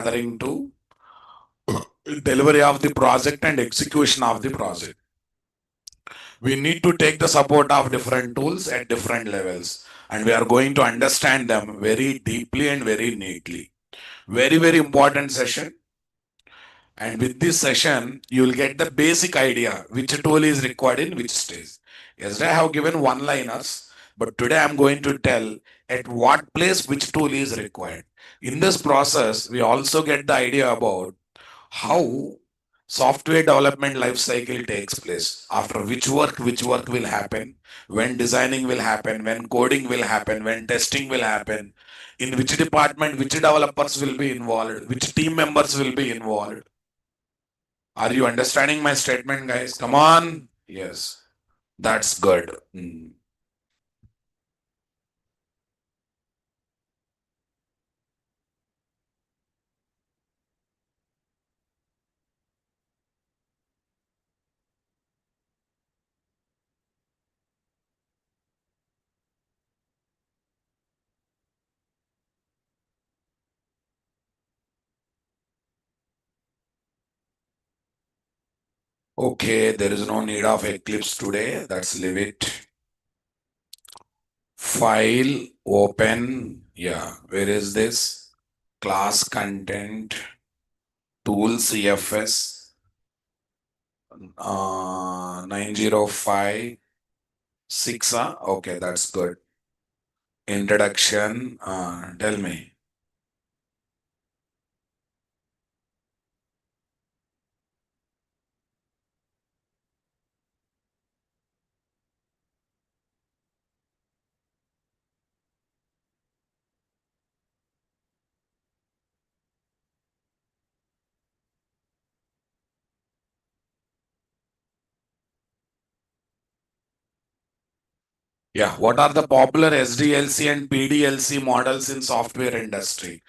gathering to delivery of the project and execution of the project. We need to take the support of different tools at different levels, and we are going to understand them very deeply and very neatly. Very, very important session. And with this session, you will get the basic idea which tool is required in which stage. Yesterday I have given one-liners, but today I'm going to tell at what place which tool is required. In this process, we also get the idea about how software development life cycle takes place, after which work will happen, when designing will happen, when coding will happen, when testing will happen, in which department which developers will be involved, which team members will be involved. Are you understanding my statement, guys? Come on. Yes, that's good. Okay, there is no need of Eclipse today. Let's leave it. File, open. Yeah, where is this? Class content, tool CFS 905 6. Okay, that's good. Introduction. Tell me. Yeah, what are the popular SDLC and PDLC models in software industry?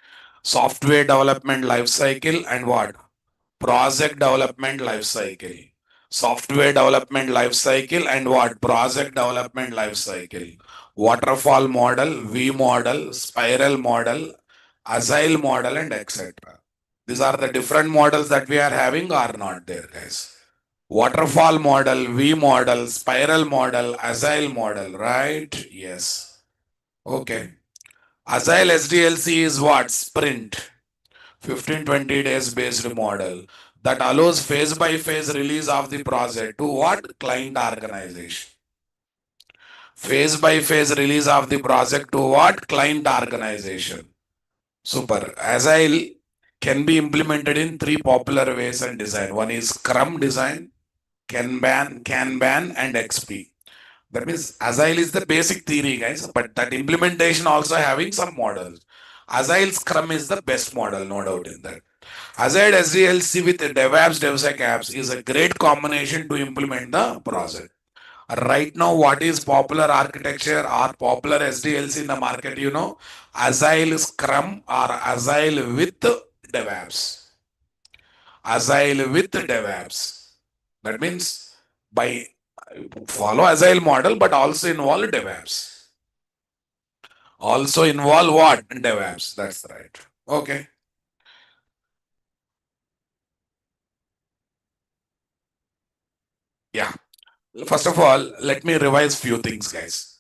Software development life cycle and what? Project development life cycle. Software development life cycle and what? Project development life cycle. Waterfall model, V model, spiral model, agile model, and etc. These are the different models that we are having or not there, guys. Waterfall model, V model, spiral model, agile model, right? Yes. Okay. Agile SDLC is what? Sprint. 15-20 days based model that allows phase by phase release of the project to what? Client organization. Phase by phase release of the project to what? Client organization. Super. Agile can be implemented in three popular ways and design. One is Scrum design, Kanban, and XP. That means Agile is the basic theory, guys, but that implementation also having some models. Agile Scrum is the best model, no doubt in that. Agile SDLC with DevOps, DevSecOps is a great combination to implement the project. Right now, what is popular architecture or popular SDLC in the market? Agile Scrum or Agile with DevOps. Agile with DevOps. That means by follow Agile model, but also involve DevOps. Also involve what? DevOps. That's right. Okay. Yeah. First of all, let me revise few things, guys.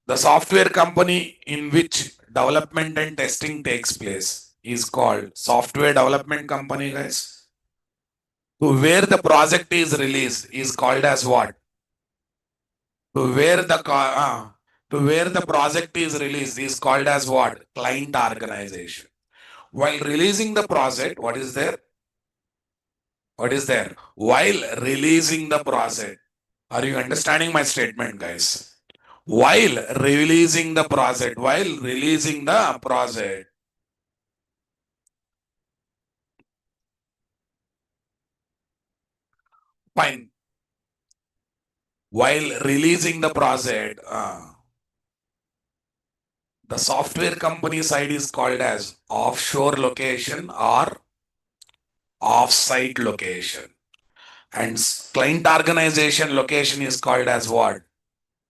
The software company in which development and testing takes place is called software development company, guys. To where the project is released is called as what? To where the to where the project is released is called as what? Client organization. While releasing the project, what is there? What is there? While releasing the project. Are you understanding my statement, guys? While releasing the project, fine. While releasing the project, the software company side is called as offshore location or off-site location. And client organization location is called as what?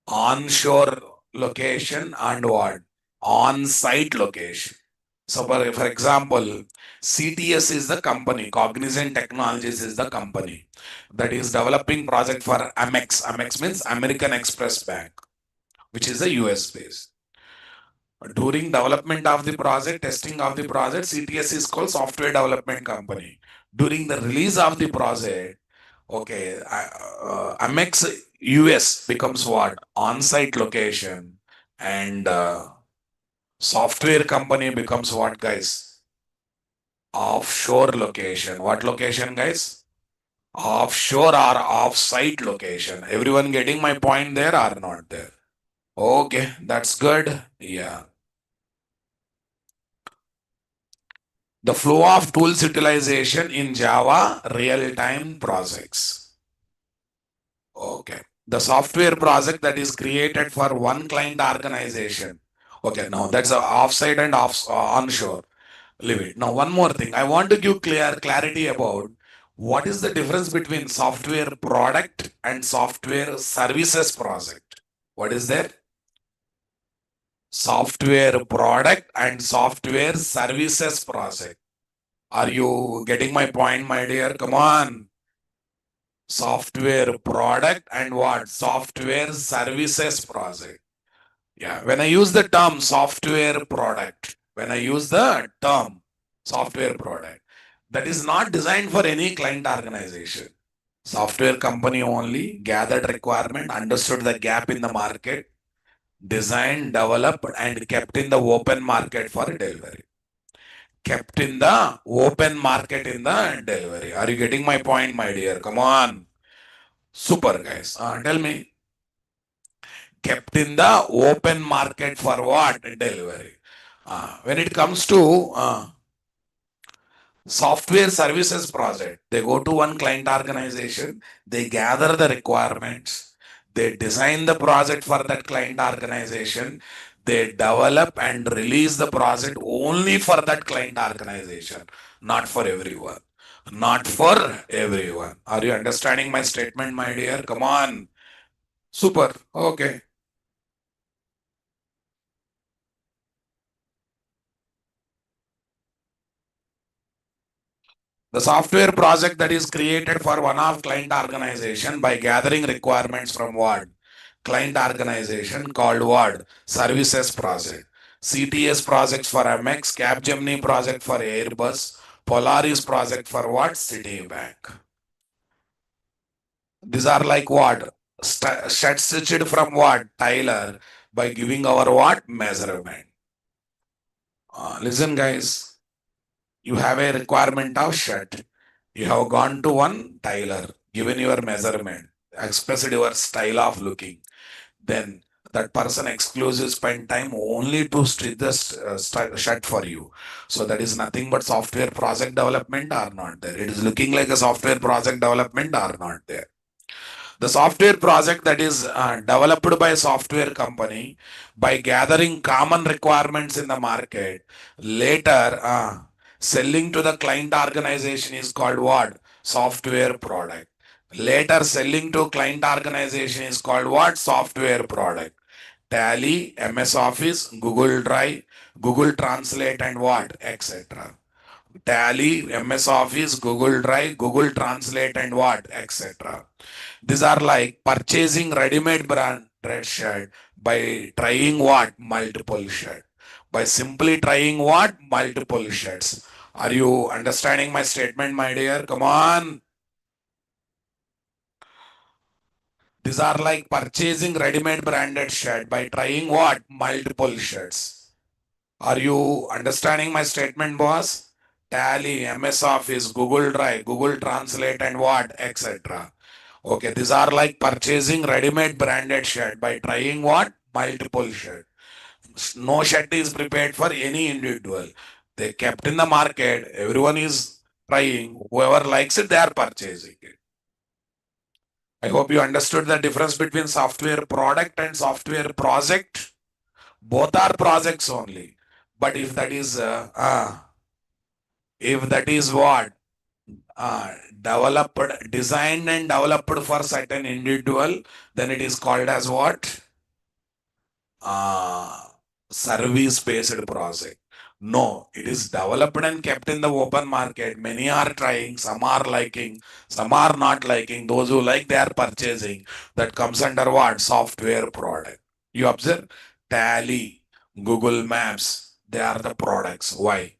Onshore location and what? On-site location. So for example, CTS is the company, Cognizant Technologies is the company that is developing project for Amex. Amex means American Express Bank, which is a US based. During development of the project, testing of the project, CTS is called Software Development Company. During the release of the project, okay, Amex US becomes what? On-site location, and software company becomes what, guys? Offshore location. What location, guys? Offshore or off-site location. Everyone getting my point there or not there? Okay, that's good. Yeah. The flow of tools utilization in Java real-time projects. Okay. The software project that is created for one client organization. Okay, now that's a offsite and onshore. Leave it. Now, one more thing. I want to give clarity about what is the difference between software product and software services project. What is there? Software product and software services project. Are you getting my point, my dear? Come on. Software product and what? Software services project. Yeah. When I use the term software product, when I use the term software product, that is not designed for any client organization. Software company only gathered requirement, understood the gap in the market, designed, developed, and kept in the open market for delivery. Kept in the open market in the delivery. Are you getting my point, my dear? Come on. Super, guys. Tell me. Kept in the open market for what? Delivery. When it comes to software services project, they go to one client organization, they gather the requirements, they design the project for that client organization, they develop and release the project only for that client organization, not for everyone. Not for everyone. Are you understanding my statement, my dear? Come on. Super. Okay. The software project that is created for one of client organization by gathering requirements from what? Client organization called what? Services project. CTS projects for Amex, Capgemini project for Airbus, Polaris project for what? Citibank. These are like what? Stitched from what? Tyler by giving our what? Measurement. Listen, guys. You have a requirement of shirt. You have gone to one tailor, given your measurement, expressed your style of looking. Then that person exclusive spend time only to stitch the shirt for you. So that is nothing but software project development or not there. It is looking like a software project development or not there. The software project that is developed by a software company by gathering common requirements in the market, later selling to the client organization is called what? Software product. Later selling to client organization is called what? Software product. Tally, MS Office, Google Drive, Google Translate, and what? Etc. Tally, MS Office, Google Drive, Google Translate, and what? Etc. These are like purchasing ready-made branded shirt by trying what? Multiple shirt. By simply trying what? Multiple shirts. Are you understanding my statement, my dear? Come on. These are like purchasing ready-made branded shirt by trying what? Multiple shirts. Are you understanding my statement, boss? Tally, MS Office, Google Drive, Google Translate, and what? Etc. Okay, these are like purchasing ready-made branded shirt by trying what? Multiple shirt. No shirt is prepared for any individual. They kept in the market. Everyone is trying. Whoever likes it, they are purchasing it. I hope you understood the difference between software product and software project. Both are projects only. But if that is what developed, designed and developed for certain individual, then it is called as what? Uh, Service based project. No, it is developed and kept in the open market. Many are trying, some are liking, some are not liking. Those who like, they are purchasing. That comes under what? Software product. You observe? Tally, Google Maps, they are the products. Why?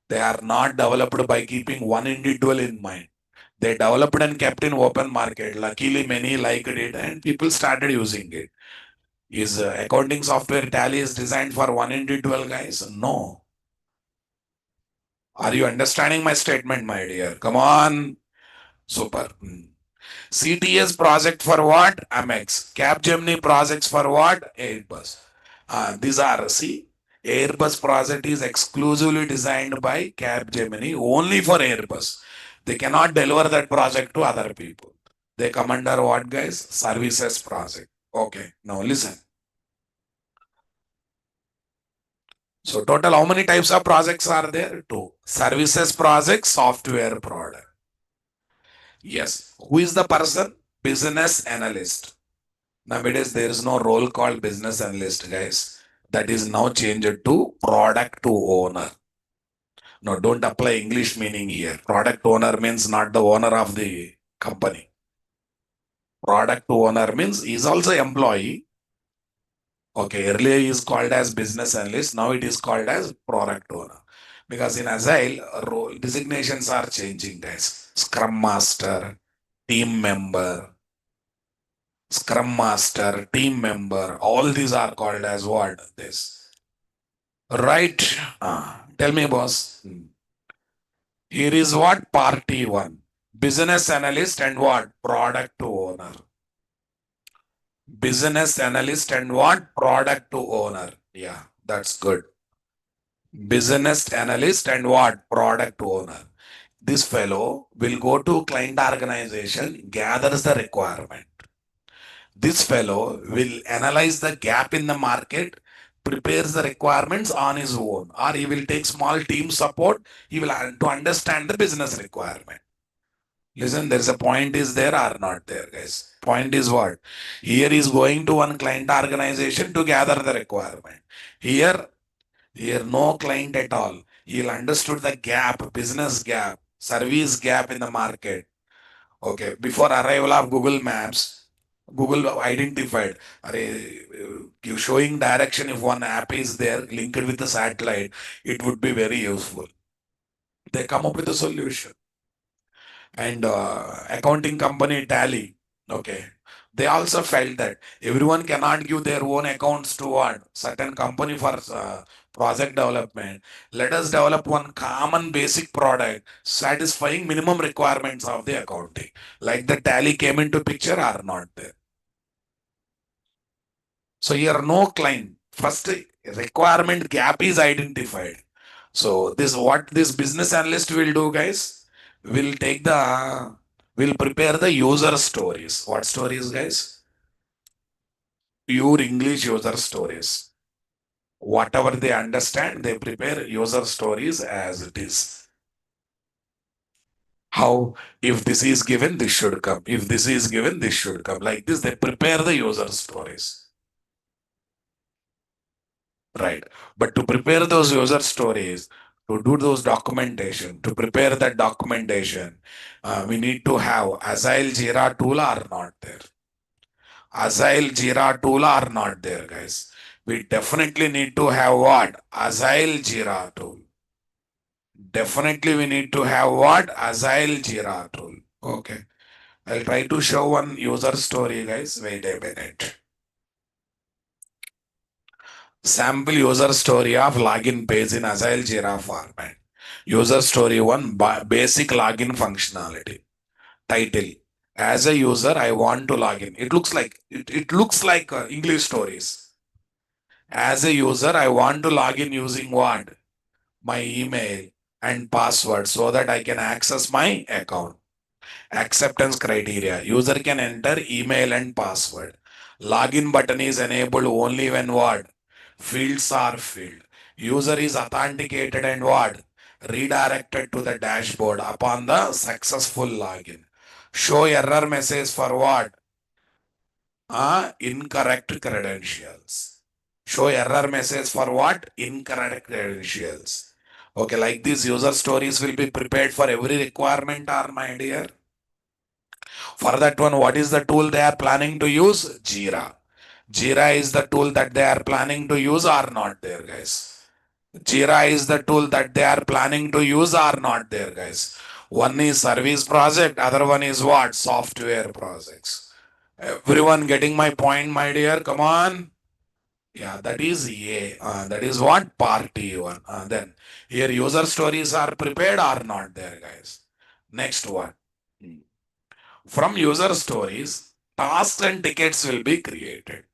They are not developed by keeping one individual in mind. They developed and kept in open market. Luckily, many liked it and people started using it. Is accounting software Tally is designed for one individual, guys? No. Are you understanding my statement, my dear? Come on. Super. CTS project for what? Amex. Capgemini projects for what? Airbus. These are, see, Airbus project is exclusively designed by Capgemini only for Airbus. They cannot deliver that project to other people. They come under what, guys? Services project. Okay. Now listen. So total, how many types of projects are there? Two. Services project, software product. Yes. Who is the person? Business analyst. Nowadays, there is no role called business analyst, guys. That is now changed to product to owner. No, don't apply English meaning here. Product owner means not the owner of the company. Product owner means he is also employee. Okay, earlier he is called as business analyst. Now it is called as product owner. Because in Agile, role designations are changing, guys. Scrum master, team member, Scrum Master, team member, all these are called as what? This. Right? Tell me, boss. Here is what? Party one. Business analyst and what? Product to owner. Business analyst and what? Product to owner. Yeah, that's good. Business analyst and what? Product to owner. This fellow will go to client organization, gathers the requirement. This fellow will analyze the gap in the market, prepares the requirements on his own, or he will take small team support. He will to understand the business requirement. Listen, there's a point is there or not there, guys. Point is what? Here is going to one client organization to gather the requirement. Here, here no client at all. He'll understood the gap, business gap, service gap in the market. Okay, before arrival of Google Maps, Google identified, you showing direction if one app is there linked with the satellite, it would be very useful. They come up with a solution. And accounting company Tally, okay, they also felt that everyone cannot give their own accounts to one certain company for project development. Let us develop one common basic product satisfying minimum requirements of the accounting. Like the Tally came into picture or not there. So here no client. First requirement gap is identified. So this what this business analyst will do, guys, will take the will prepare the user stories. What stories, guys? Pure English user stories. Whatever they understand, they prepare user stories as it is. How, if this is given, this should come. If this is given, this should come. Like this, they prepare the user stories. Right. But to prepare those user stories, to do those documentation, to prepare that documentation, we need to have Agile Jira tool are not there. Agile Jira tool are not there, guys. We definitely need to have what? Agile Jira tool. Definitely we need to have what? Agile Jira tool. Okay. I'll try to show one user story, guys. Wait a minute. Sample user story of login page in Agile Jira format. User story one, basic login functionality. Title. As a user, I want to log in. It looks like English stories. As a user, I want to log in using what? My email and password so that I can access my account. Acceptance criteria. User can enter email and password. Login button is enabled only when what? Fields are filled. User is authenticated and what? Redirected to the dashboard upon the successful login. Show error message for what? Incorrect credentials. Show error message for what? Incorrect credentials. Okay, like these user stories will be prepared for every requirement, or my dear. For that one, what is the tool they are planning to use? Jira. Jira is the tool that they are planning to use or not there, guys. Jira is the tool that they are planning to use or not there, guys. One is service project, other one is what? Software projects. Everyone getting my point, my dear? Come on. Yeah, that is A. That is what? Party one. Then here user stories are prepared or not there, guys. Next one. From user stories, tasks and tickets will be created.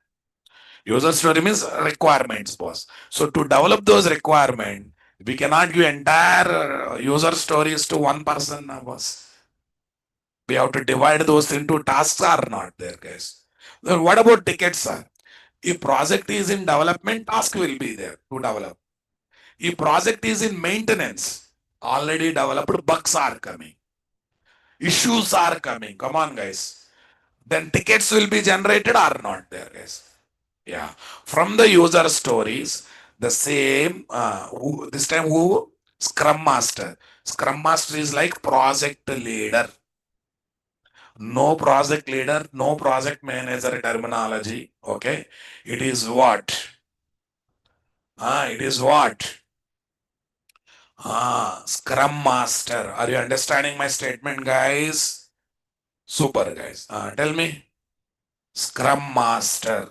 User story means requirements, boss. So to develop those requirements, we cannot give entire user stories to one person, boss. We have to divide those into tasks or not there, guys. Then what about tickets, sir? If project is in development, task will be there to develop. If project is in maintenance, already developed bugs are coming. Issues are coming. Come on, guys. Then tickets will be generated or not there, guys. Yeah. From the user stories, the same, this time who? Scrum Master. Scrum Master is like project leader. No project leader, no project manager terminology. Okay. It is what? It is what? Scrum Master. Are you understanding my statement, guys? Super, guys. Tell me. Scrum Master.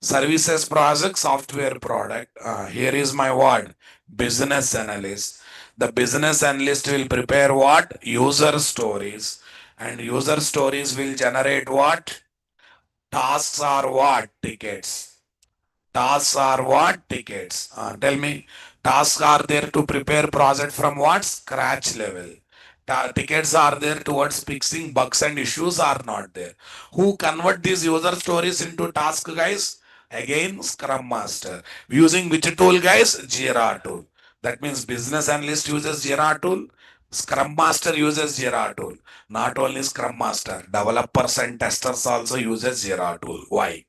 Services project, software product. Here is my word. Business analyst. The business analyst will prepare what? User stories. And user stories will generate what? Tasks are what? Tickets. Tasks are what? Tickets. Tell me, tasks are there to prepare project from what? Scratch level. Tickets are there towards fixing bugs and issues are not there. Who convert these user stories into task, guys? Again, Scrum Master. Using which tool, guys? Jira tool. That means business analyst uses Jira tool. Scrum Master uses Jira tool. Not only Scrum Master, developers and testers also uses Jira tool. Why?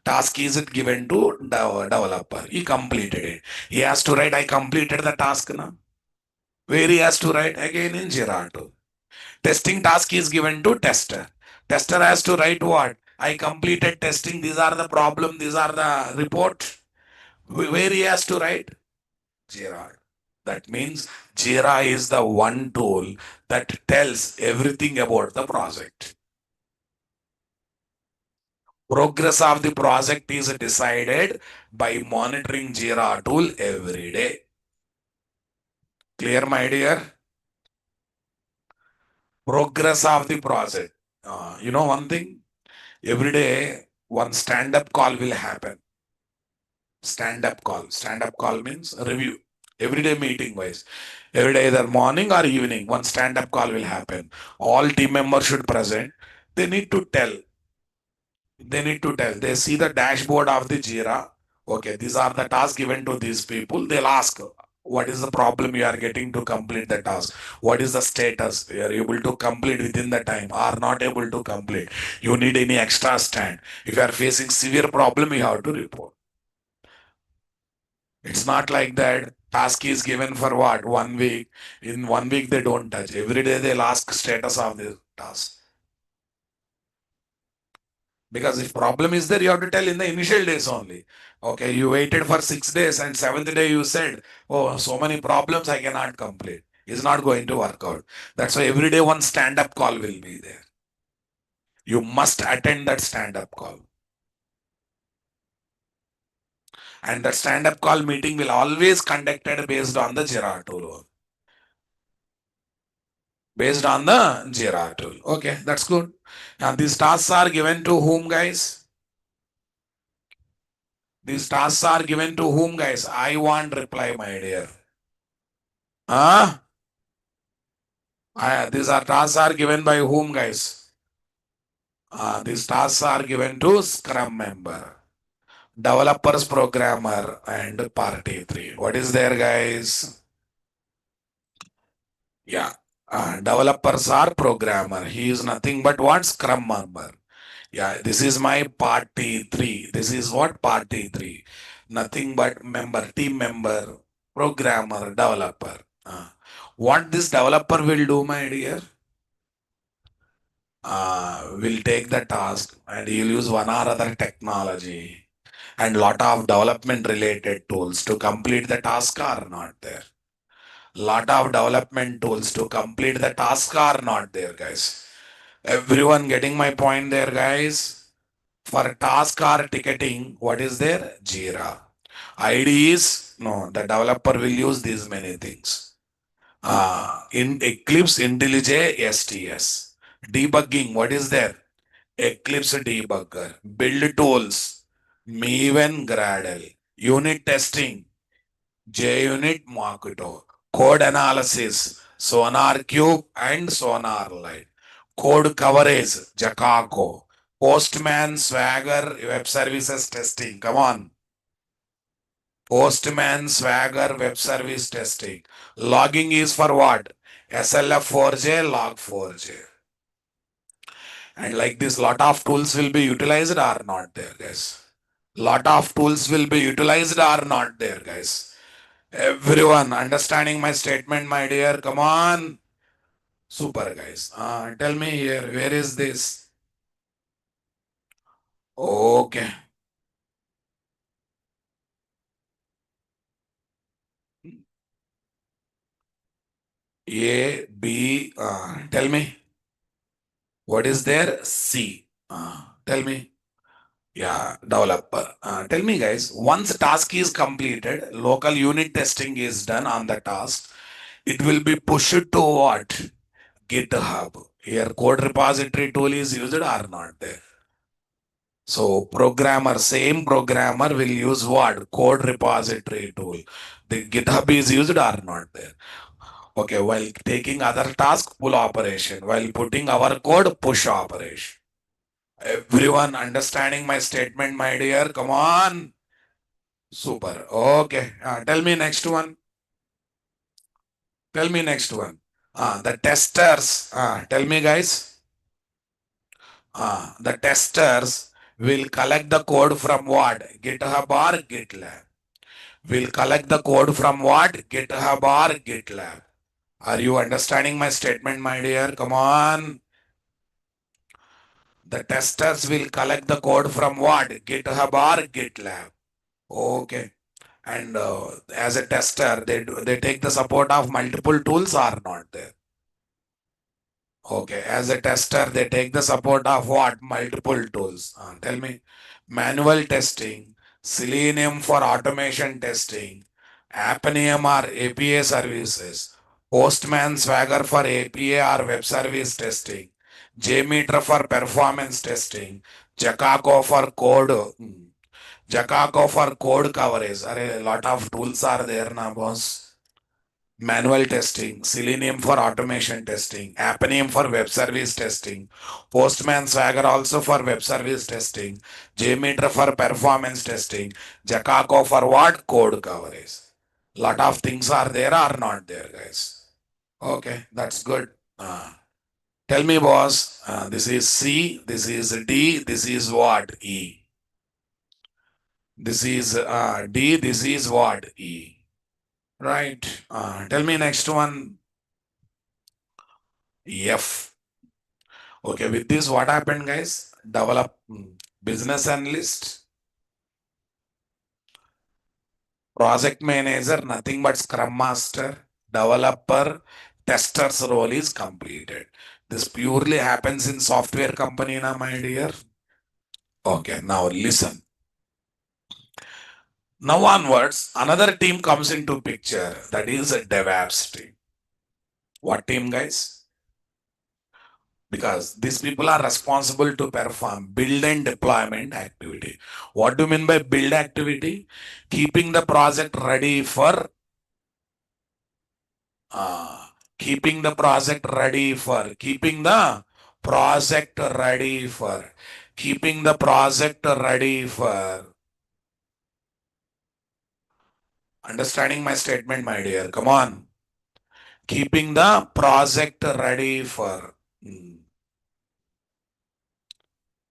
Task is it given to developer. He completed it. He has to write, I completed the task now. Where he has to write again in Jira tool. Testing task is given to tester. Tester has to write what? I completed testing. These are the problem. These are the report. Where he has to write? Jira. That means Jira is the one tool that tells everything about the project. Progress of the project is decided by monitoring Jira tool every day. Clear, my dear? Progress of the project. You know one thing? Every day, one stand-up call will happen. Stand-up call. Stand-up call means review. Every day meeting wise. Every day, either morning or evening, one stand-up call will happen. All team members should present. They need to tell. They need to tell. They see the dashboard of the Jira. Okay, these are the tasks given to these people. They'll ask, what is the problem you are getting to complete the task? What is the status? You are able to complete within the time or not able to complete? You need any extra stand? If you are facing severe problem, you have to report. It's not like that. Task is given for what? 1 week. In 1 week, they don't touch. Every day they'll ask status of the task. Because if problem is there, you have to tell in the initial days only. Okay, you waited for 6 days and seventh day you said, oh, so many problems I cannot complete. It's not going to work out. That's why every day one stand-up call will be there. You must attend that stand-up call. And that stand-up call meeting will always conducted based on the Jira tool. Based on the Jira tool. Okay, that's good. And these tasks are given to whom, guys? These tasks are given to whom, guys? I want reply, my dear. Huh? These are tasks are given by whom, guys? These tasks are given to Scrum member, developers, programmer, and party three. What is there, guys? Yeah. Developers are programmer. He is nothing but what? Scrum member. Yeah, this is my party three. This is what? Party three. Nothing but member, team member, programmer, developer. What this developer will do, my dear? Will take the task and he'll use one or other technology and lot of development related tools to complete the task are not there. Lot of development tools to complete the task are not there, guys. Everyone getting my point there, guys? For task or ticketing, what is there? Jira. ID is no, the developer will use these many things. In Eclipse, IntelliJ, STS. Debugging, what is there? Eclipse debugger. Build tools, Maven Gradle. Unit testing, JUnit Mockito. Code analysis, Sonar Cube and Sonar Lite. Code coverage, Jacaco. Postman Swagger Web Services testing. Come on. Postman Swagger Web Service testing. Logging is for what? SLF4J, Log4J. And like this, lot of tools will be utilized or not there, guys. Lot of tools will be utilized or not there, guys. Everyone understanding my statement, my dear? Come on. Super, guys. Tell me here, where is this? Okay. A, B, tell me. What is there? C. Tell me. Yeah, developer. Tell me, guys, once task is completed, local unit testing is done on the task, it will be pushed to what? GitHub. Here, code repository tool is used or not there? So, same programmer will use what? Code repository tool. The GitHub is used or not there? Okay, while taking other task, pull operation. While putting our code, push operation. Everyone understanding my statement, my dear? Come on. Super. Okay. Tell me next one. Tell me next one. The testers. Tell me, guys. The testers will collect the code from what? GitHub or GitLab. Will collect the code from what? GitHub or GitLab. Are you understanding my statement, my dear? Come on. The testers will collect the code from what? GitHub or GitLab. Okay. And as a tester, they take the support of multiple tools or not there? Okay, as a tester, they take the support of what? Multiple tools. Tell me, manual testing, Selenium for automation testing, Appium or API services, Postman Swagger for API or web service testing, JMeter for performance testing, Jacaco for code, Jacaco for code coverage. A lot of tools are there now, boss. Manual testing, Selenium for automation testing, Appium for web service testing, Postman Swagger also for web service testing, JMeter for performance testing, Jacaco for what? Code coverage. Lot of things are there or not there, guys. Okay, that's good. Tell me, boss, this is C, this is D, this is what? E. This is D, this is what? E. Right. Tell me next one. F. Okay, with this, what happened, guys? Develop business analyst, project manager, nothing but scrum master, developer, tester's role is completed. This purely happens in software company, na, my dear. Okay, now listen. Now onwards, another team comes into picture. That is a DevOps team. What team, guys? Because these people are responsible to perform build and deployment activity. What do you mean by build activity? Keeping the project ready for keeping the project ready for keeping the project ready for keeping the project ready for understanding my statement, my dear? Come on. Keeping the project ready for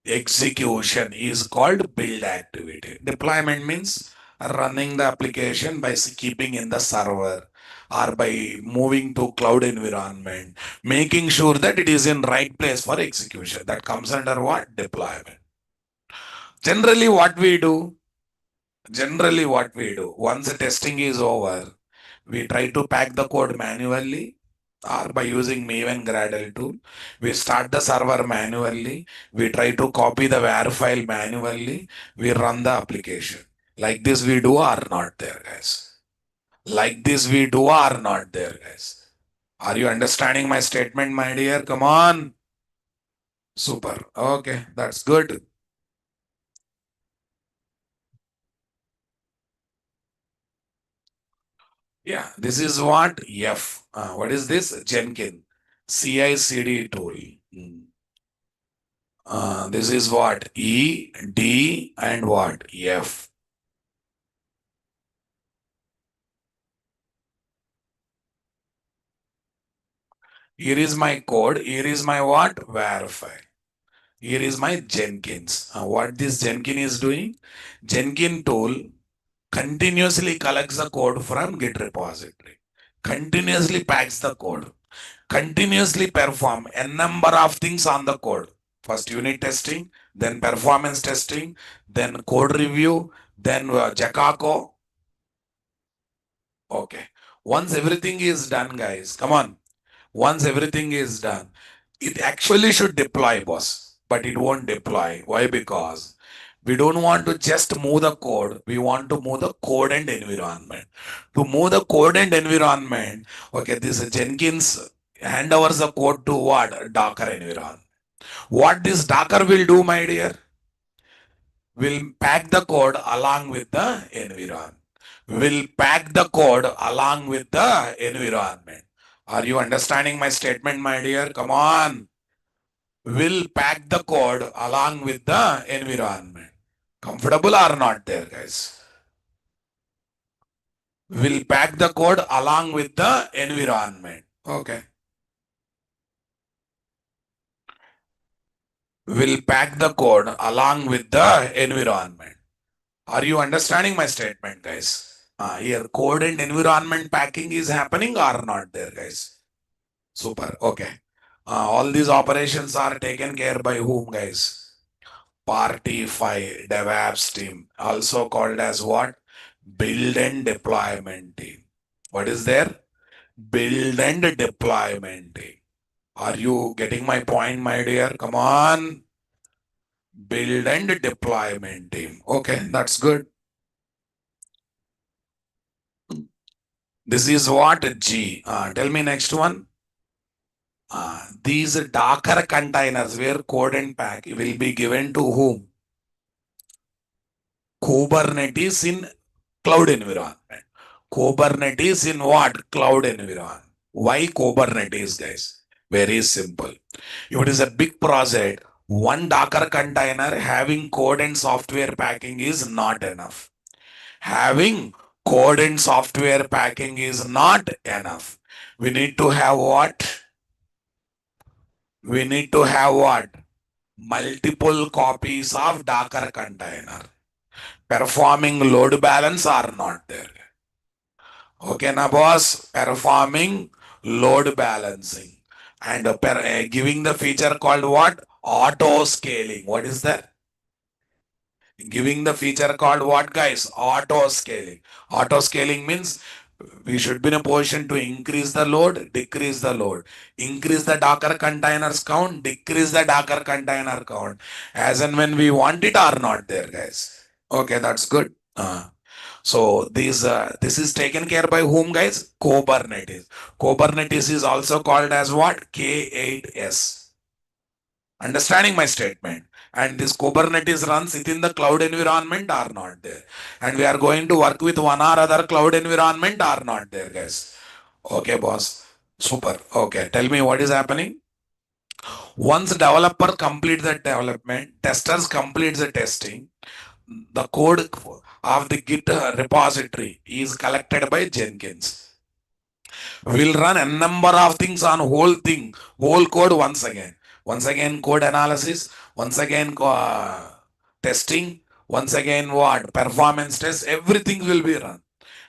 execution is called build activity. Deployment means running the application by keeping in the server or by moving to cloud environment, making sure that it is in right place for execution. That comes under what? Deployment. Generally, what we do, once the testing is over, we try to pack the code manually or by using Maven Gradle tool. We start the server manually. We try to copy the WAR file manually. We run the application. Like this we do or not there, guys? Like this we do or not there, guys? Are you understanding my statement, my dear? Come on. Super. Okay, that's good. Yeah, this is what F. What is this? Jenkins. CI/CD tool. Hmm. This is what? E, D, and what? F. Here is my code. Here is my what? Verify. Here is my Jenkins. What this Jenkins is doing? Jenkins tool continuously collects the code from Git repository. Continuously packs the code. Continuously perform a number of things on the code. First unit testing, then performance testing, then code review, then Jacaco. Okay. Once everything is done, guys, come on. Once everything is done, it actually should deploy, boss, but it won't deploy. Why? Because we don't want to just move the code. We want to move the code and environment. To move the code and environment, okay, this Jenkins handovers the code to what? Docker environment. What this Docker will do, my dear, will pack the code along with the environment. Will pack the code along with the environment. Are you understanding my statement, my dear? Come on. Will pack the code along with the environment. Comfortable or not there, guys? Will pack the code along with the environment. Okay. Will pack the code along with the environment. Are you understanding my statement, guys? Here, code and environment packing is happening or not there, guys? Super. Okay. All these operations are taken care by whom, guys? Partify DevOps team, also called as what? Build and deployment team. What is there? Build and deployment team. Are you getting my point, my dear? Come on. Build and deployment team. Okay, that's good. This is what? G. Tell me next one. These Docker containers where code and pack will be given to whom? Kubernetes in cloud environment. Kubernetes in what? Cloud environment. Why Kubernetes, guys? Very simple. If it is a big project, one Docker container having code and software packing is not enough. Having code and software packing is not enough. We need to have what? We need to have what? Multiple copies of Docker container. Performing load balance are not there. Okay, now boss, performing load balancing and giving the feature called what? Auto scaling. What is that? Giving the feature called what, guys? Auto scaling. Auto scaling means we should be in a position to increase the load, decrease the load, increase the Docker containers count, decrease the Docker container count, as and when we want it or not there, guys. Okay, that's good. So this is taken care by whom, guys? Kubernetes. Kubernetes is also called as what? K8s. Understanding my statement? And this Kubernetes runs within the cloud environment or not there? And we are going to work with one or other cloud environment or not there, guys? Okay, boss. Super. Okay, tell me what is happening. Once developer complete the development, testers complete the testing, the code of the Git repository is collected by Jenkins. We'll run a number of things on whole code once again. Once again, code analysis, once again, testing, Once again, what? Performance test, everything will be run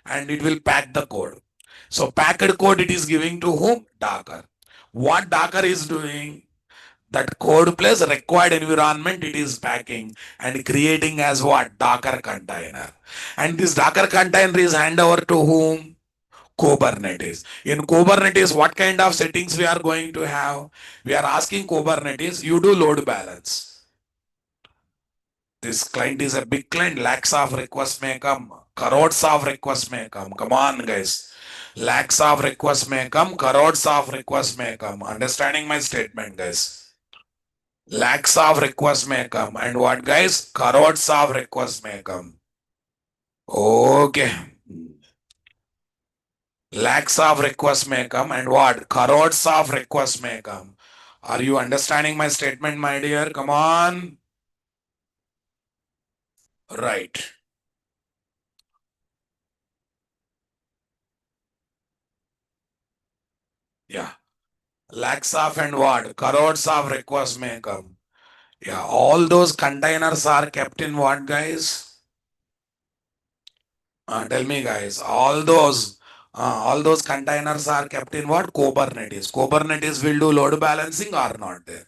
and it will pack the code. So packed code it is giving to whom? Docker. What Docker is doing? That code plus required environment it is packing and creating as what? Docker container. And this Docker container is hand over to whom? Kubernetes. In Kubernetes, what kind of settings we are going to have? We are asking Kubernetes, you do load balance. This client is a big client, lakhs of requests may come, crores of requests may come. Come on, guys. Lakhs of requests may come, crores of requests may come. Understanding my statement, guys? Lakhs of requests may come. And what, guys? Crores of requests may come. Okay. Lakhs of requests may come and what? Crores of requests may come. Are you understanding my statement, my dear? Come on. Right. Yeah. Lakhs of and what? Crores of requests may come. Yeah. All those containers are kept in what, guys? Tell me, guys. All those containers are kept in what? Kubernetes. Kubernetes will do load balancing or not there?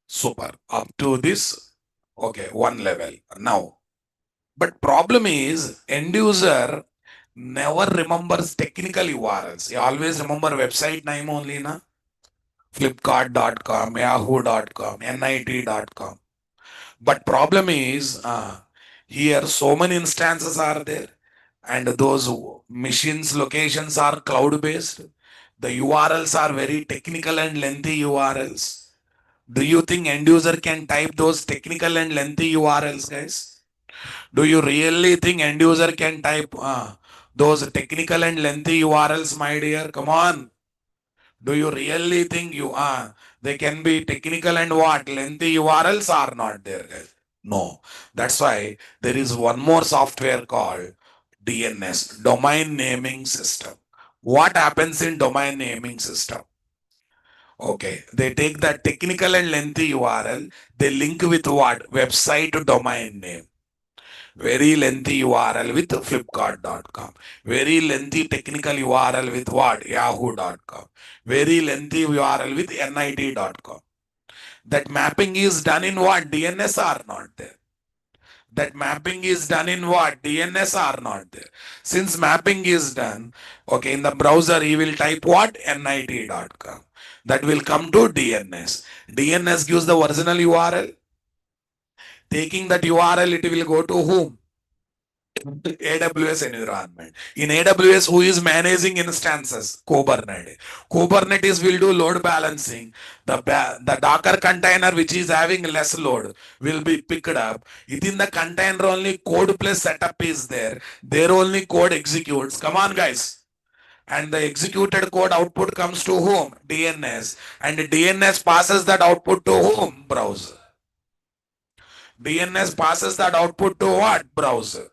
Super. Up to this, okay, one level. Now, but problem is end user never remembers technical URLs. You always remember website name only, na? Flipkart.com, Yahoo.com, NIT.com. But problem is here so many instances are there and those machines locations are cloud based. The URLs are very technical and lengthy URLs. Do you think end user can type those technical and lengthy URLs, guys? Do you really think end user can type those technical and lengthy URLs, my dear? Come on. Do you really think they can be technical and what? Lengthy URLs are not there, guys? No. That's why there is one more software called DNS, Domain Naming System. What happens in domain naming system? Okay, they take the technical and lengthy URL, they link with what? Website domain name. Very lengthy URL with flipkart.com. Very lengthy technical URL with what? Yahoo.com. Very lengthy URL with NIT.com. That mapping is done in what? DNS or not there? That mapping is done in what? DNS or not there? Since mapping is done, okay, in the browser he will type what? NIT.com. That will come to DNS. DNS gives the original URL. Taking that URL, it will go to whom? AWS environment. In AWS, who is managing instances? Kubernetes. Kubernetes will do load balancing. The Docker container, which is having less load, will be picked up. Within the container, only code plus setup is there. There only code executes. Come on, guys. And the executed code output comes to whom? DNS. And DNS passes that output to whom? Browser. DNS passes that output to what? Browser.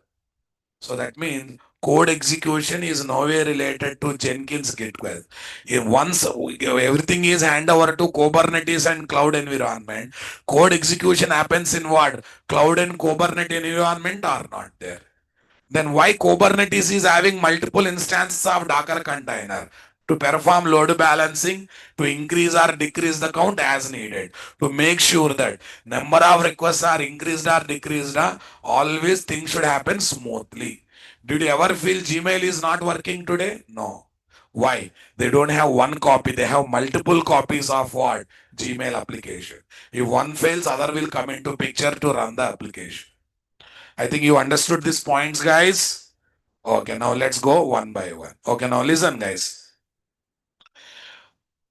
So that means code execution is nowhere related to Jenkins GitQuery. If once everything is hand over to Kubernetes and cloud environment, code execution happens in what? Cloud and Kubernetes environment are not there. Then why Kubernetes is having multiple instances of Docker container? To perform load balancing, to increase or decrease the count as needed, to make sure that number of requests are increased or decreased, always things should happen smoothly. Did you ever feel Gmail is not working today? No. Why? They don't have one copy, they have multiple copies of what? Gmail application. If one fails, other will come into picture to run the application. I think you understood these points, guys. Okay, now let's go one by one. Okay, now listen, guys.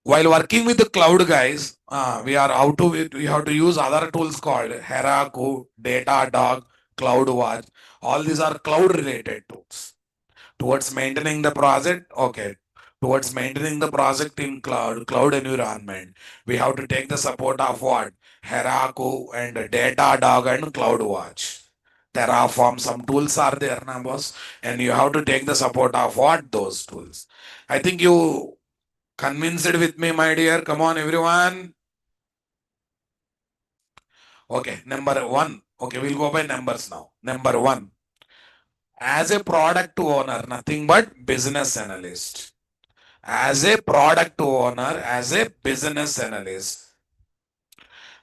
While working with the cloud, guys, we have to use other tools called Heroku, Datadog, CloudWatch. All these are cloud related tools. Towards maintaining the project, okay. Towards maintaining the project in cloud environment, we have to take the support of what? Heroku and Datadog and CloudWatch. Terraform, some tools are there, na boss, and you have to take the support of what? Those tools. I think you convinced with me, my dear. Come on, everyone. Okay, number one. Okay, we'll go by numbers now. Number one, as a product owner, nothing but business analyst. As a product owner, as a business analyst.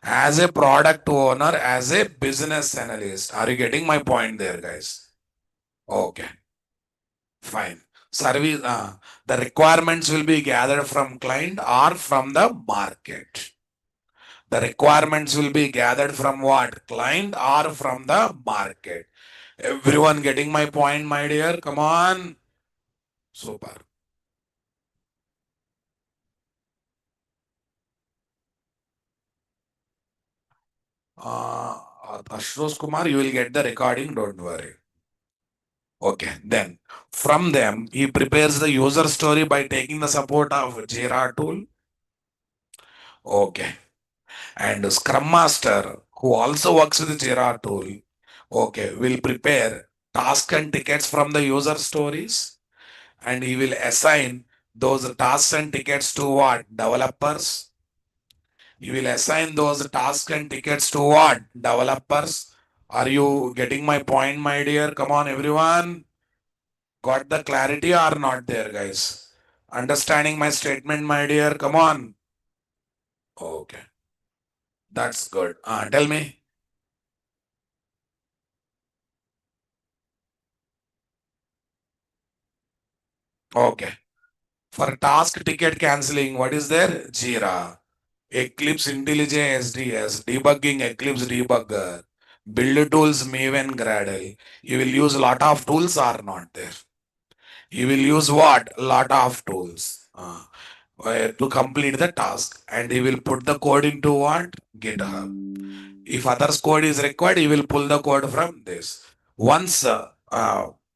As a product owner, as a business analyst. Are you getting my point there, guys? Okay, fine. Service, the requirements will be gathered from client or from the market. The requirements will be gathered from what? Client or from the market. Everyone getting my point, my dear? Come on. Super. Uh, Ashros Kumar, you will get the recording, don't worry. Okay, then from them, he prepares the user story by taking the support of Jira tool. Okay, and Scrum Master, who also works with the Jira tool, okay, will prepare task and tickets from the user stories, and he will assign those tasks and tickets to what? Developers. He will assign those tasks and tickets to what? Developers. Are you getting my point, my dear? Come on, everyone. Got the clarity or not there, guys? Understanding my statement, my dear? Come on. Okay, that's good. Tell me. Okay. For task ticket canceling, what is there? Jira. Eclipse IntelliJ SDS, debugging Eclipse debugger, build tools Maven Gradle. You will use a lot of tools or not there? You will use what? Lot of tools to complete the task, and he will put the code into what? GitHub. If others code is required, he will pull the code from this. Once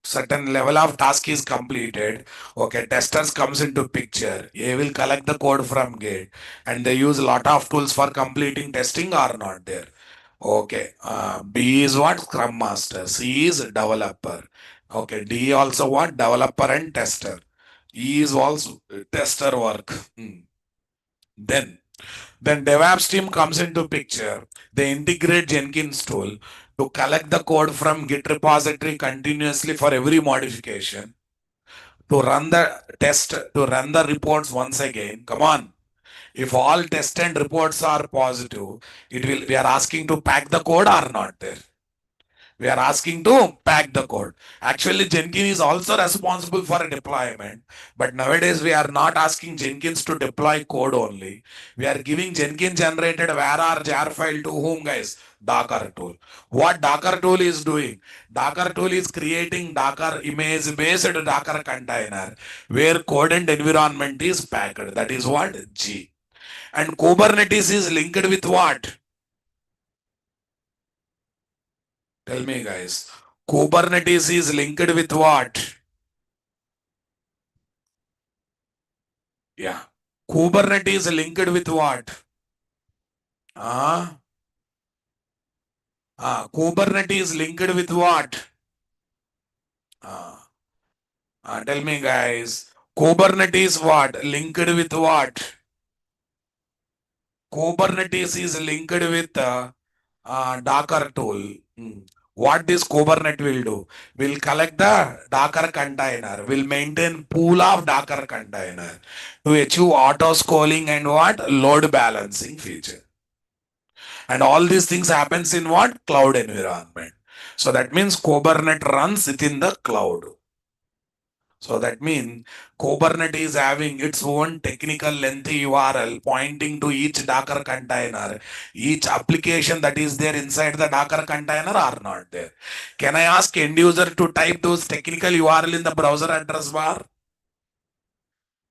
certain level of task is completed, okay, testers comes into picture. They will collect the code from Git, and they use a lot of tools for completing testing or not there. Okay, B is what? Scrum Master. C is developer. Okay, D also what? Developer and tester. E is also tester work. Then then DevOps team comes into picture. They integrate Jenkins tool to collect the code from Git repository continuously for every modification, to run the test, to run the reports once again. Come on. If all test and reports are positive, it will, we are asking to pack the code or not there. We are asking to pack the code. Actually, Jenkins is also responsible for a deployment. But nowadays, we are not asking Jenkins to deploy code only. We are giving Jenkins generated var jar file to whom, guys? Docker tool. What Docker tool is doing? Docker tool is creating Docker image based Docker container where code and environment is packed. That is what? G. And Kubernetes is linked with what? Tell me, guys. Kubernetes is linked with what? Yeah. Kubernetes linked with what? Ah, Kubernetes linked with what? Ah, tell me, guys. Kubernetes what? Linked with what? Kubernetes is linked with Docker tool. Hmm. What this Kubernetes will do? Will collect the Docker container, will maintain pool of Docker container to achieve auto scaling and what? Load balancing feature. And all these things happens in what? Cloud environment. So that means Kubernetes runs within the cloud. So that means Kubernetes is having its own technical lengthy URL pointing to each Docker container, each application that is there inside the Docker container are not there. Can I ask end user to type those technical URL in the browser address bar?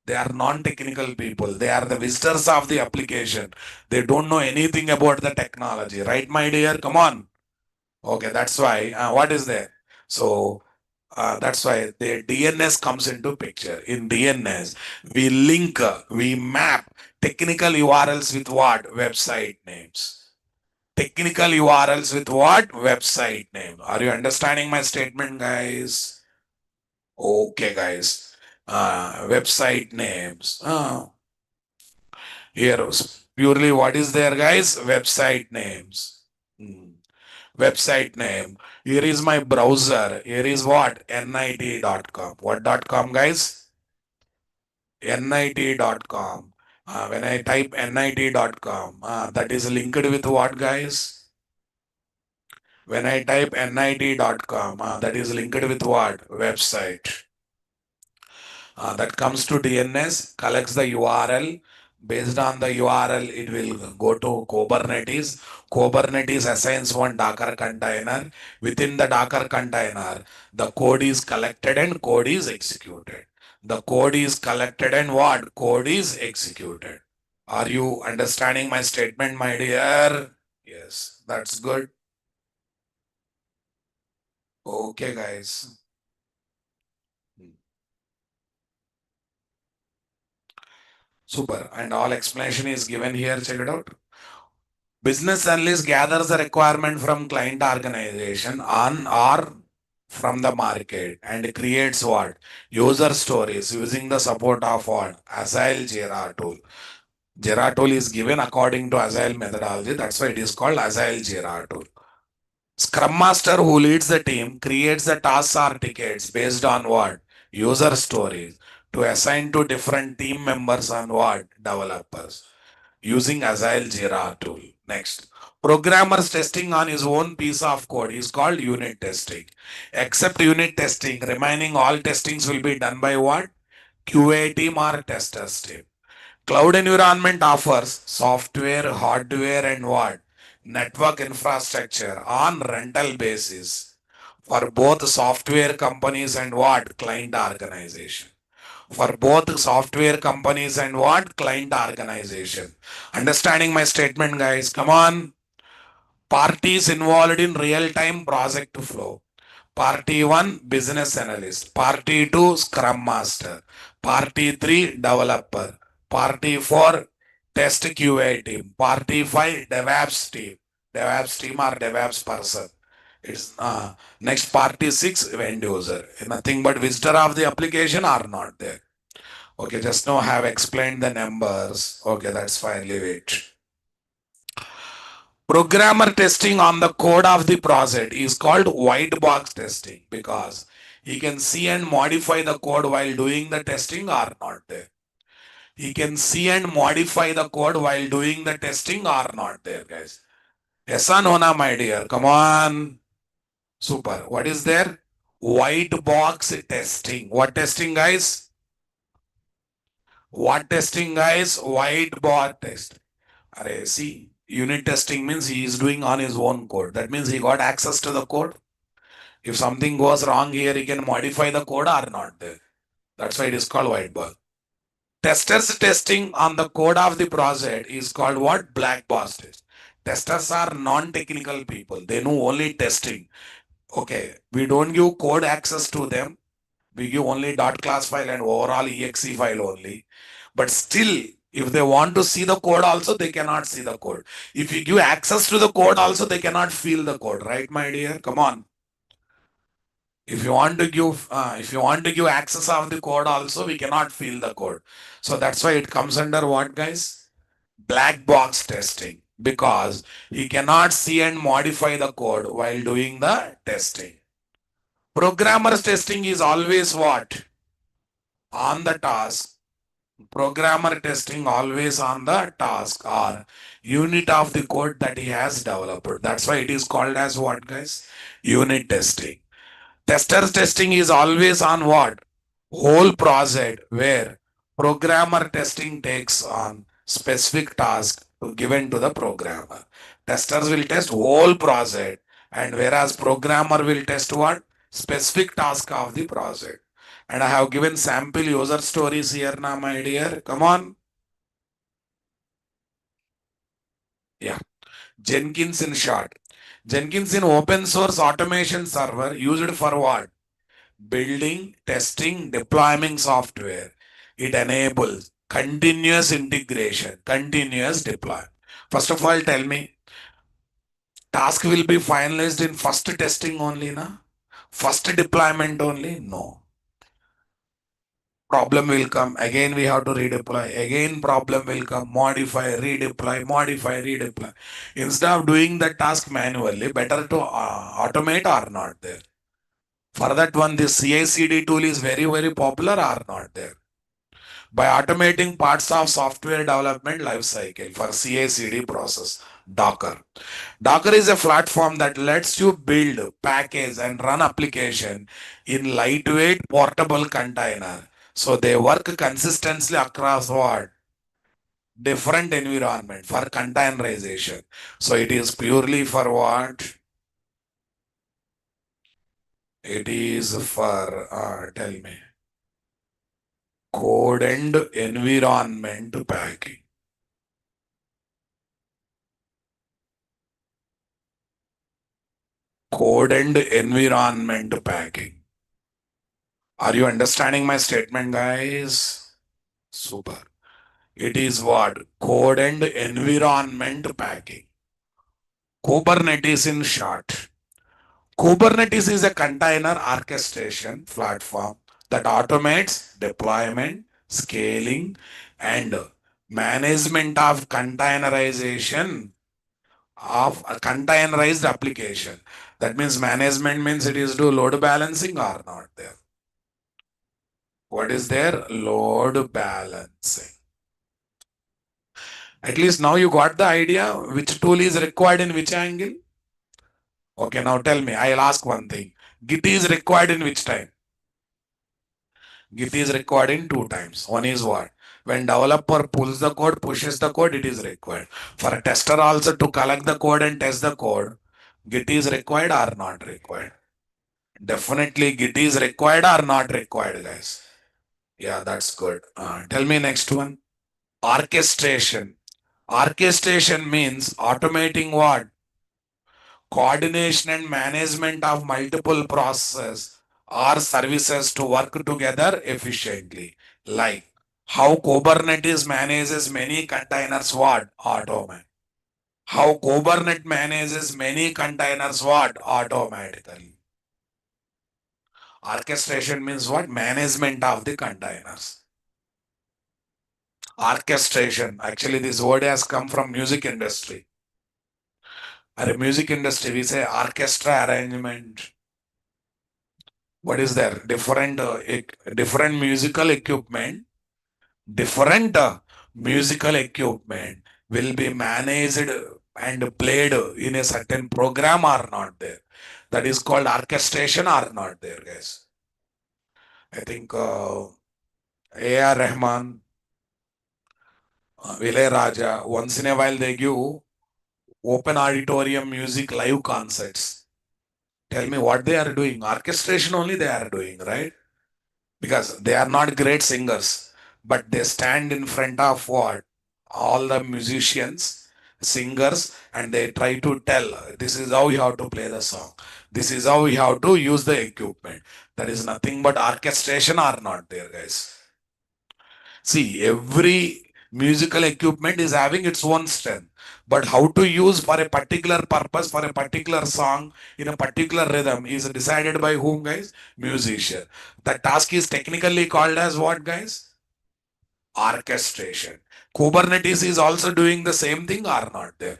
They are non-technical people. They are the visitors of the application. They don't know anything about the technology, right, my dear? Come on. Okay, that's why. What is there? So that's why the DNS comes into picture. In DNS, we link, we map technical URLs with what? Website names. Technical URLs with what? Website name. Are you understanding my statement, guys? Okay, guys. Website names. Here, purely what is there, guys? Website names. Hmm. Website name. Here is my browser. Here is what? nit.com. What.com, guys? nit.com. When I type nit.com, that is linked with what, guys? When I type nit.com, that is linked with what? Website. That comes to DNS, collects the URL. Based on the URL, it will go to Kubernetes. Kubernetes assigns one Docker container. Within the Docker container, the code is collected and code is executed. The code is collected and what? Code is executed. Are you understanding my statement, my dear? Yes, that's good. Okay, guys. Super. And all explanation is given here. Check it out. Business analyst gathers the requirement from client organization on or from the market and creates what? User stories using the support of what? Agile Jira tool. Jira tool is given according to Agile methodology. That's why it is called Agile Jira tool. Scrum Master who leads the team creates the tasks or tickets based on what? User stories to assign to different team members on what? Developers using Agile Jira tool. Next, programmers testing on his own piece of code is called unit testing. Except unit testing, remaining all testings will be done by what? QA team or testers team. Cloud environment offers software, hardware, and what? Network infrastructure on rental basis for both software companies and what? Client organization. For both software companies and what? Client organization. Understanding my statement, guys? Come on. Parties involved in real-time project flow. Party 1, business analyst. Party 2, scrum master. Party 3, developer. Party 4, test QA team. Party 5, DevOps team. DevOps team or DevOps person. It's next party 6, end user. Nothing but visitor of the application are not there. Okay, just now I have explained the numbers. Okay, that's fine, leave it. Programmer testing on the code of the project is called white box testing because he can see and modify the code while doing the testing or not there. He can see and modify the code while doing the testing or not there, guys. Yes or no, na, my dear? Come on. Super. What is there? White box testing. What testing, guys? What testing, guys? White box test. Array, see, unit testing means he is doing on his own code. That means he got access to the code. If something goes wrong here, he can modify the code or not there. That's why it is called white box. Testers testing on the code of the project is called what? Black box test. Testers are non-technical people. They know only testing. Okay, we don't give code access to them. We give only .class file and overall exe file only. But still, if they want to see the code also, they cannot see the code. If you give access to the code also, they cannot feel the code, right, my dear? Come on. If you want to give access of the code also, we cannot feel the code. So that's why it comes under what, guys? Black box testing, because he cannot see and modify the code while doing the testing. Programmer's testing is always what? On the task. Programmer testing always on the task or unit of the code that he has developed. That's why it is called as what, guys? Unit testing. Testers testing is always on what? Whole project where programmer testing takes on specific task given to the programmer. Testers will test whole project, and whereas programmer will test what? Specific task of the project. And I have given sample user stories here now, my dear. Come on. Yeah. Jenkins in short. Jenkins in open source automation server used for what? Building, testing, deploying software. It enables continuous integration, continuous deploy. First of all, tell me, task will be finalized in first testing only, na? First deployment only? No. problem will come, again we have to redeploy, again problem will come, modify, redeploy, modify, redeploy. Instead of doing the task manually, better to automate or not there. For that one, this CI/CD tool is very, very popular or not there. By automating parts of software development lifecycle for CI/CD process, Docker. Docker is a platform that lets you build, package, and run application in lightweight portable container. So they work consistently across what? Different environment for containerization. So it is purely for what? It is for, tell me, code and environment packing. Code and environment packing. Are you understanding my statement, guys? Super. It is what? Code and environment packing. Kubernetes in short. Kubernetes is a container orchestration platform that automates deployment, scaling, and management of containerization of a containerized application. That means management means it is do load balancing or not there. What is there? Load balancing. At least now you got the idea which tool is required in which angle. Okay, now tell me, I'll ask one thing. Git is required in which time? Git is required in two times. One is what? When developer pulls the code, pushes the code, it is required. For a tester also to collect the code and test the code, Git is required or not required? Definitely Git is required or not required, guys. Yeah, that's good. Tell me next one. Orchestration. Orchestration means automating what? Coordination and management of multiple processes or services to work together efficiently. Like how Kubernetes manages many containers what? Automate. How Kubernetes manages many containers what? Automatically. Orchestration means what? Management of the containers. Orchestration. Actually, this word has come from music industry. Or music industry, we say orchestra arrangement. What is there? Different musical equipment, different musical equipment will be managed and played in a certain program or not there. That is called orchestration or not there, guys. I think A.R. Rahman, Vilay Raja, once in a while they give open auditorium music live concerts. Tell me what they are doing. Orchestration only they are doing, right? Because they are not great singers, but they stand in front of what? All the musicians, singers, and they try to tell this is how you have to play the song. This is how you have to use the equipment. That is nothing but orchestration are not there, guys. See, every musical equipment is having its own strength. But how to use for a particular purpose, for a particular song, in a particular rhythm is decided by whom, guys? Musician. The task is technically called as what, guys? Orchestration. Kubernetes is also doing the same thing or not there?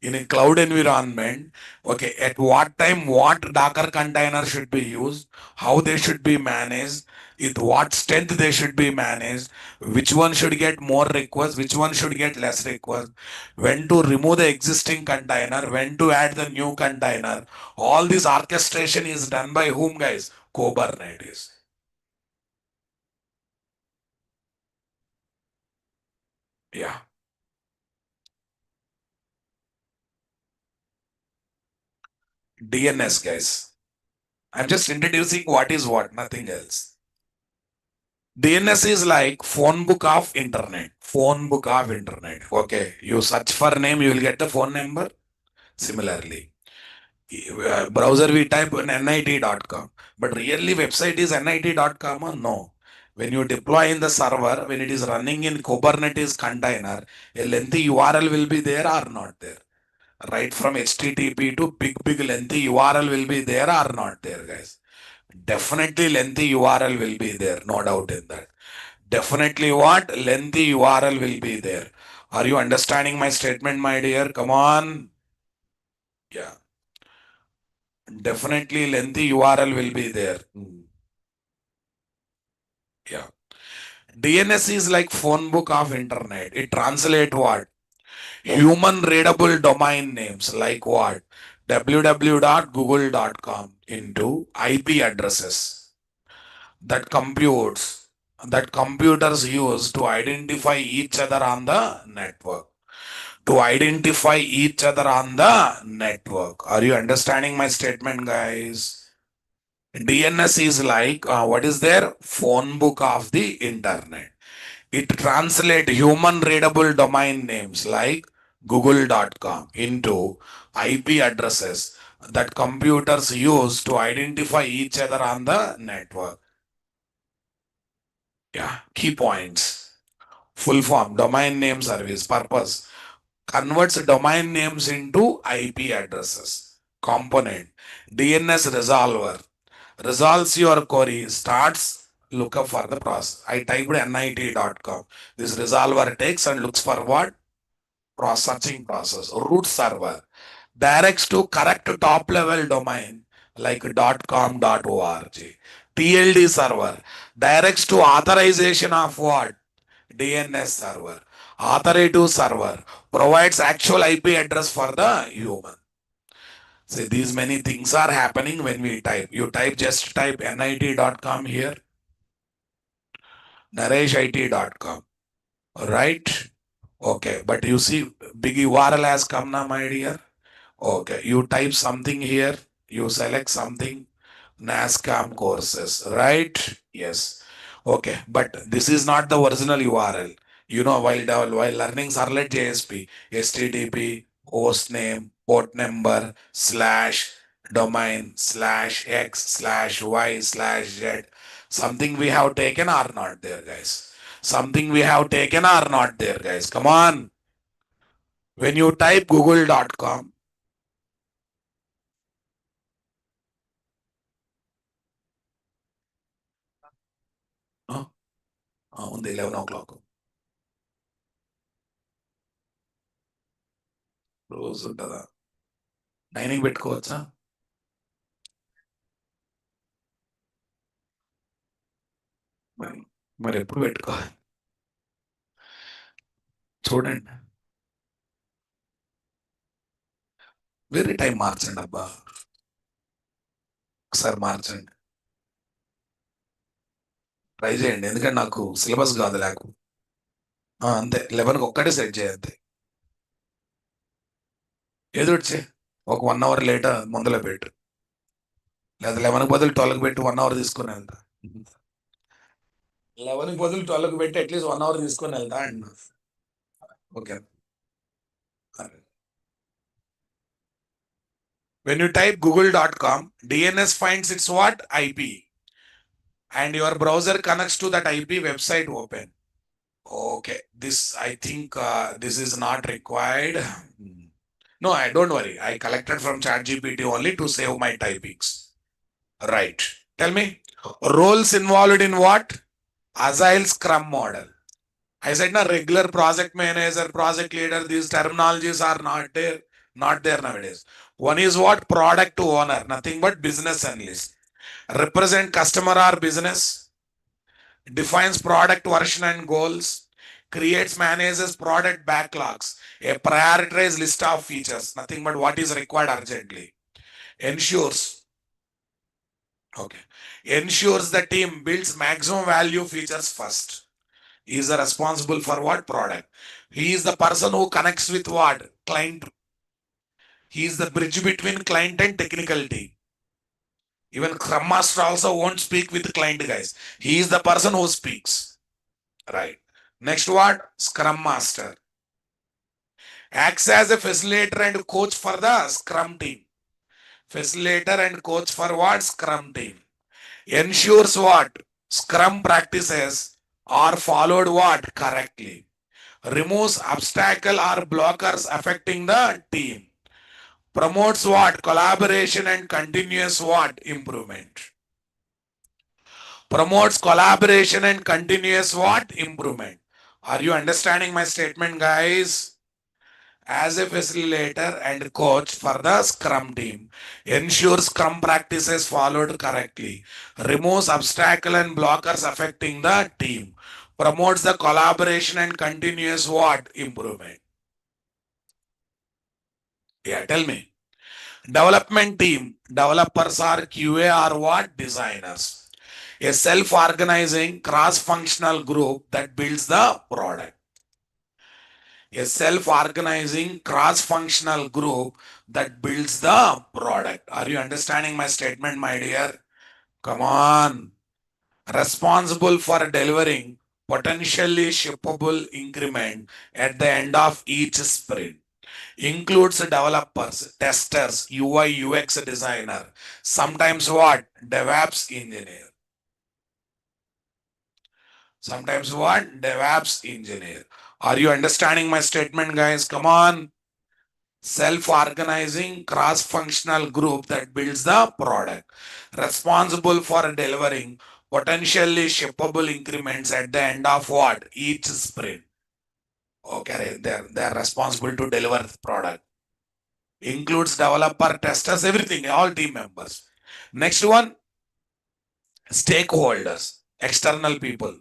In a cloud environment, okay, at what time, what Docker container should be used, how they should be managed, with what strength they should be managed, which one should get more requests, which one should get less requests, when to remove the existing container, when to add the new container. All this orchestration is done by whom, guys? Kubernetes. Yeah. DNS, guys. I'm just introducing what is what, nothing else. DNS is like phone book of internet. Phone book of internet. Okay. You search for name, you will get the phone number. Similarly, browser we type in nit.com. But really website is nit.com or no? When you deploy in the server, when it is running in Kubernetes container, a lengthy URL will be there or not there. Right from HTTP to big lengthy URL will be there or not there, guys. Definitely lengthy URL will be there, no doubt in that. Definitely what? Lengthy URL will be there. Are you understanding my statement, my dear? Come on. Yeah. Definitely lengthy URL will be there. Yeah. DNS is like phone book of internet. It translate what? Human readable domain names like what? www.google.com into IP addresses that computes that computers use to identify each other on the network. To identify each other on the network. Are you understanding my statement, guys? DNS is like what is there? Phone book of the internet. It translates human readable domain names like google.com into IP addresses that computers use to identify each other on the network. Yeah, key points. Full form, domain name service, purpose. Converts domain names into IP addresses. Component, DNS resolver. Resolves your query, starts lookup for the process. I typed nit.com. This resolver takes and looks for what? Searching process. Root server directs to correct top level domain like .com, .org. TLD server directs to authorization of what? DNS server. Authoritative server provides actual IP address for the human. See, these many things are happening when we type. You just type nit.com here, nareshit.com, right? Okay, but you see, big URL has come now, my dear. Okay, you type something here, you select something, NASCAM courses, right? Yes. Okay, but this is not the original URL. You know, while learning Servlet JSP, HTTP, host name, port number, slash, domain, slash X, slash Y, slash Z, something we have taken or not there, guys. Something we have taken or not there, guys. Come on. When you type google.com, ఉంది 11 o'clock. రోజు ఉంటుందా? 9కి పెట్టుకోవచ్చా? మరి మరి ఎప్పుడు పెట్టుకోవాలి చూడండి. వేరే టైం మార్చండి అబ్బా, ఒకసారి మార్చండి, ట్రై చేయండి. ఎందుకంటే నాకు సిలబస్ కాదు లేకు. అంతే 11కి ఒక్కటే సెట్ చేయండి. ఏదో ఒకటి చేయి, ఒక 1 hour లేట్ ముందర పెట్టు, లేదా 11కి బదులు 12కి పెట్టి 1 hour తీసుకుని వెళ్తా. 11కి బదులు 12కి పెట్టి అట్లీస్ట్ 1 hour తీసుకొని వెళ్తా అండి. Okay. When you type google.com, DNS finds its what? IP. And your browser connects to that IP website open. Okay, this I think this is not required. No, I don't worry. I collected from ChatGPT only to save my typings. Right. Tell me, roles involved in what? Agile Scrum model. I said na regular project manager, project leader, these terminologies are not there, nowadays. One is what? Product owner, nothing but business analyst. Represent customer or business, defines product version and goals, creates, manages product backlogs, a prioritized list of features, nothing but what is required urgently, ensures, okay, ensures the team builds maximum value features first. He is responsible for what? Product. He is the person who connects with what? Client. He is the bridge between client and technical team. Even Scrum Master also won't speak with the client, guys. He is the person who speaks. Right. Next what? Scrum Master. Acts as a facilitator and coach for the Scrum team. Facilitator and coach for what? Scrum team. Ensures what? Scrum practices are followed what? Correctly. Removes obstacle or blockers affecting the team. Promotes what? Collaboration and continuous what? Improvement. Promotes collaboration and continuous what? Improvement. Are you understanding my statement, guys? As a facilitator and coach for the Scrum team, ensures Scrum practices followed correctly, removes obstacles and blockers affecting the team, promotes the collaboration and continuous what? Improvement. Yeah, tell me. Development team, developers are QA or what? Designers. A self-organizing cross-functional group that builds the product. A self-organizing cross-functional group that builds the product. Are you understanding my statement, my dear? Come on. Responsible for delivering potentially shippable increment at the end of each sprint. Includes developers, testers, UI, UX designer, sometimes what? DevOps engineer. Sometimes what? DevOps engineer. Are you understanding my statement, guys? Come on. Self-organizing cross-functional group that builds the product, responsible for delivering potentially shippable increments at the end of what? Each sprint. Okay, they're responsible to deliver the product. Includes developer, testers, everything, all team members. Next one, stakeholders, external people,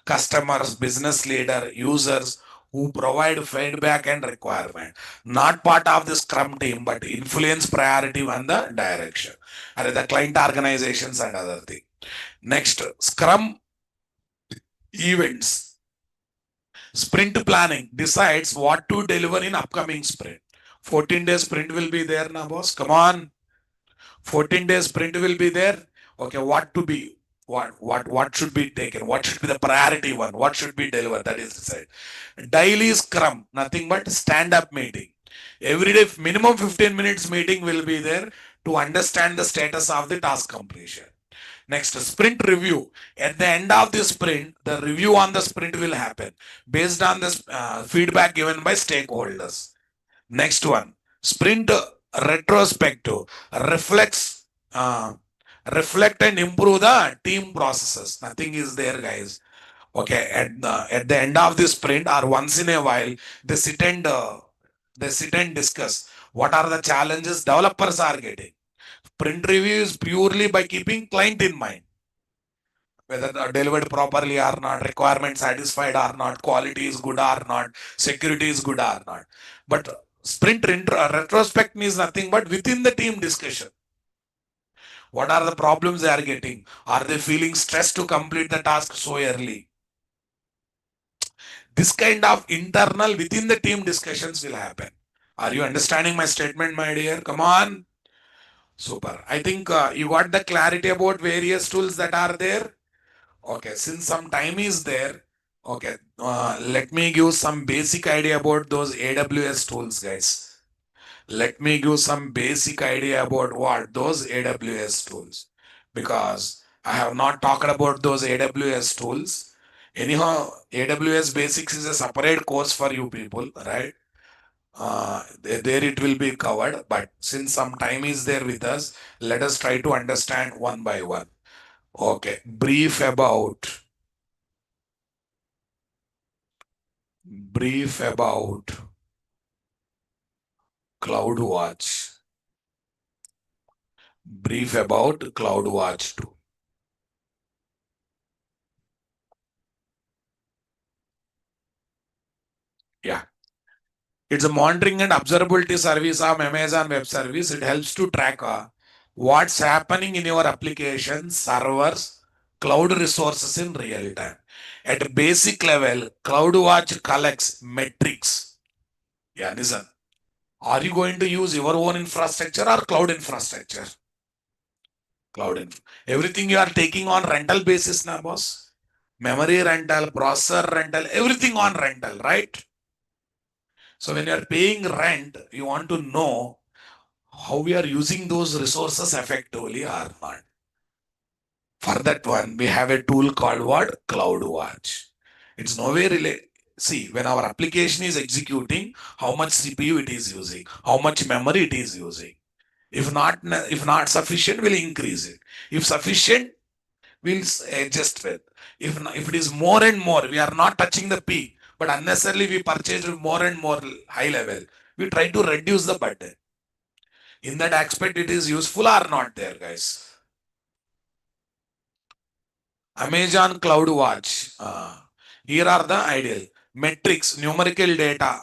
customers, business leader, users who provide feedback and requirement. Not part of the Scrum team, but influence priority and the direction. And the client organizations and other thing. Next, Scrum events. Sprint planning decides what to deliver in upcoming sprint. 14 days sprint will be there now, boss. Come on. 14 days sprint will be there. Okay, what to be, what should be taken, what should be the priority one, what should be delivered, that is decided. Daily Scrum, nothing but stand-up meeting. Every day, minimum 15 minutes meeting will be there to understand the status of the task completion. Next, sprint review. At the end of the sprint, the review on the sprint will happen based on the feedback given by stakeholders. Next one, sprint retrospective, reflects, reflect and improve the team processes. Nothing is there, guys. Okay, at the end of the sprint or once in a while, they sit and discuss what are the challenges developers are getting. Sprint review is purely by keeping client in mind, whether delivered properly or not, requirement satisfied or not, quality is good or not, security is good or not. But sprint retrospect means nothing but within the team discussion. What are the problems they are getting? Are they feeling stressed to complete the task so early? This kind of internal within the team discussions will happen. Are you understanding my statement, my dear? Come on. Super. I think you got the clarity about various tools that are there. Okay, since some time is there, okay, let me give some basic idea about those AWS tools, guys. Let me give some basic idea about what those AWS tools, because I have not talked about those AWS tools. Anyhow, AWS basics is a separate course for you people, right? There it will be covered, but since some time is there with us, let us try to understand one by one. Okay, brief about CloudWatch. Brief about CloudWatch 2. Yeah. It's a monitoring and observability service of Amazon Web Service. It helps to track what's happening in your application, servers, cloud resources in real time. At a basic level, CloudWatch collects metrics. Yeah, listen. Are you going to use your own infrastructure or cloud infrastructure? Everything you are taking on rental basis now, boss. Memory rental, processor rental, everything on rental, right? So when you are paying rent, you want to know how we are using those resources effectively or not. For that one, we have a tool called what? CloudWatch. It's nowhere related. See, when our application is executing, how much CPU it is using, how much memory it is using. If not sufficient, we'll increase it. If sufficient, we'll adjust with. If it is more and more, we are not touching the peak, but unnecessarily we purchase more and more high level. We try to reduce the burden. In that aspect, it is useful or not there, guys. Amazon CloudWatch. Here are the ideal metrics, numerical data,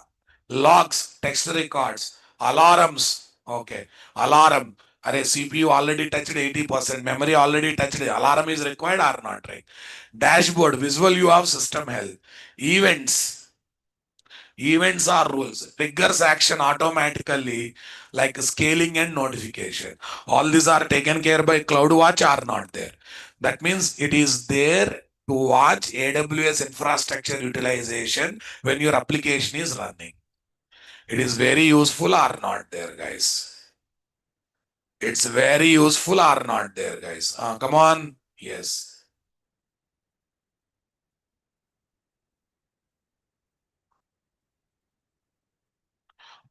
logs, text records, alarms. Okay, alarm. Array CPU already touched 80%, memory already touched. Alarm is required or not, right? Dashboard, visual view of system health. Events. Events are rules. Triggers action automatically, like scaling and notification. All these are taken care by CloudWatch or not there. That means it is there to watch AWS infrastructure utilization when your application is running. It is very useful or not there, guys. It's very useful or not there, guys. Come on. Yes.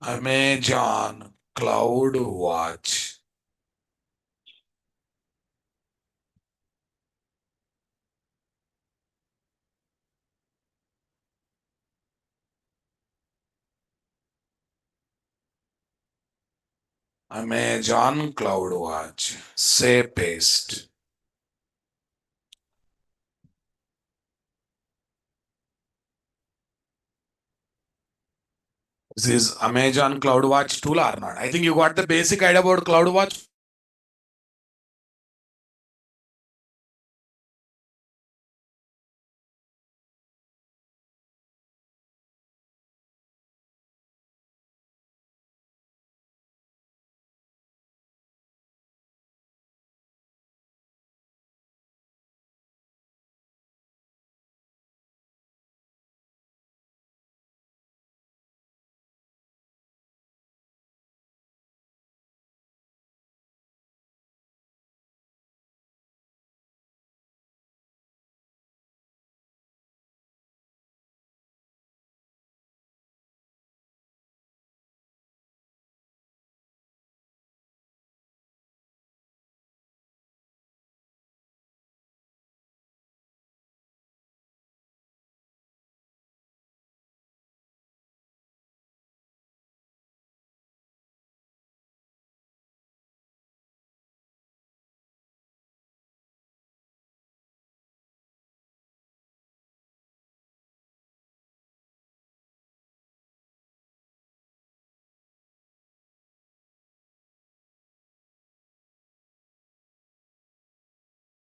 Amazon CloudWatch. Amazon CloudWatch. Say paste. This is Amazon CloudWatch tool or not? I think you got the basic idea about CloudWatch.